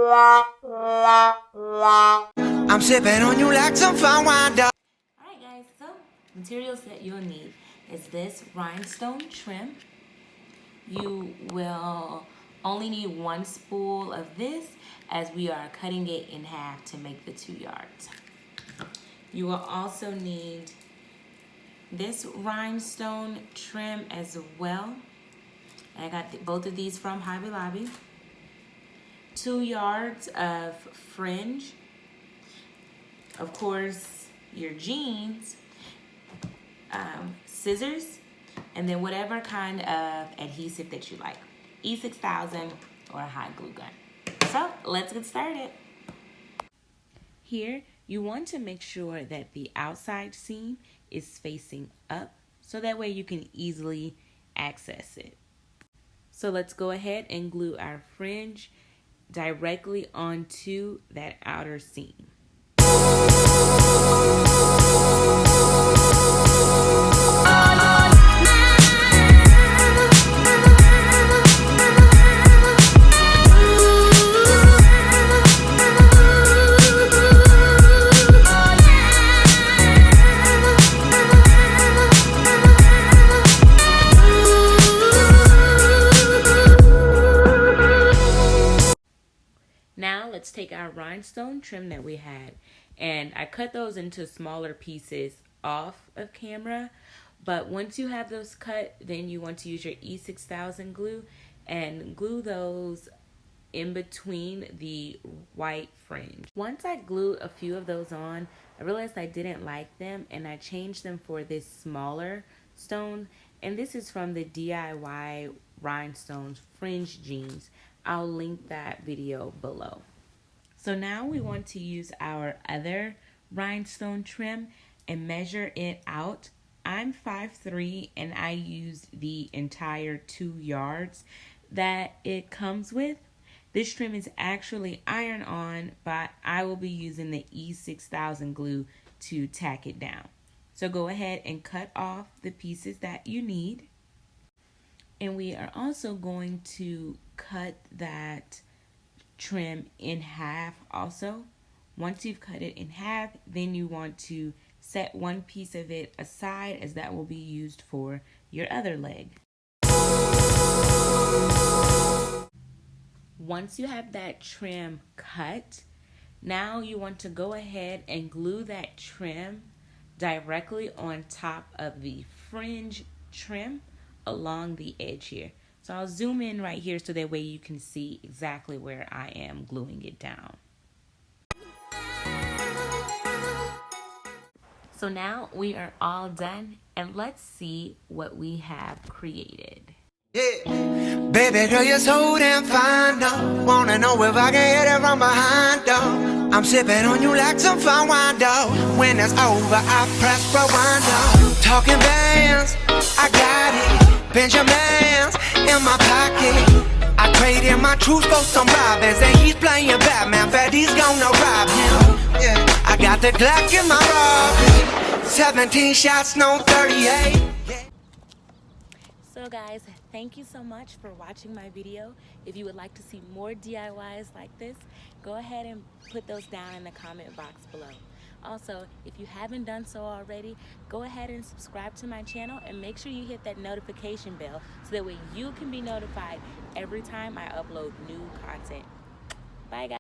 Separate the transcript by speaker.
Speaker 1: I'm sipping on you like some fine wine, dog.
Speaker 2: Alright guys, so materials that you'll need is this rhinestone trim. You will only need one spool of this as we are cutting it in half to make the 2 yards. You will also need this rhinestone trim as well. I got both of these from Hobby Lobby. 2 yards of fringe. Of course, your jeans, scissors, and then whatever kind of adhesive that you like. E6000 or a hot glue gun. So let's get started. Here, you want to make sure that the outside seam is facing up so that way you can easily access it. So let's go ahead and glue our fringe directly onto that outer seam. Now let's take our rhinestone trim that we had, and I cut those into smaller pieces off of camera, but once you have those cut, then you want to use your E6000 glue and glue those in between the white fringe. Once I glued a few of those on, I realized I didn't like them and I changed them for this smaller stone, and this is from the DIY rhinestones fringe jeans. I'll link that video below. So now we want to use our other rhinestone trim and measure it out. I'm 5'3" and I used the entire 2 yards that it comes with. This trim is actually iron on, but I will be using the E6000 glue to tack it down. So go ahead and cut off the pieces that you need. And we are also going to cut that trim in half also. Once you've cut it in half, then you want to set one piece of it aside as that will be used for your other leg. Once you have that trim cut, now you want to go ahead and glue that trim directly on top of the fringe trim along the edge here. So I'll zoom in right here so that way you can see exactly where I am gluing it down. So now we are all done, and let's see what we have created.
Speaker 1: Yeah. Baby girl, you're so damn fine, though. Wanna know if I can hit it from behind, though. I'm sipping on you like some fine wine, though. When it's over, I press rewind, though. Talking bands, I got it. Benjamins in my pocket. I traded my truth for some robbers, and he's playing Batman. Baddie's gonna rob him. Yeah. I got the Glock in my robbery. 17 shots, no 38.
Speaker 2: So guys, thank you so much for watching my video. If you would like to see more DIYs like this, go ahead and put those down in the comment box below. Also, if you haven't done so already, go ahead and subscribe to my channel and make sure you hit that notification bell so that way you can be notified every time I upload new content. Bye guys.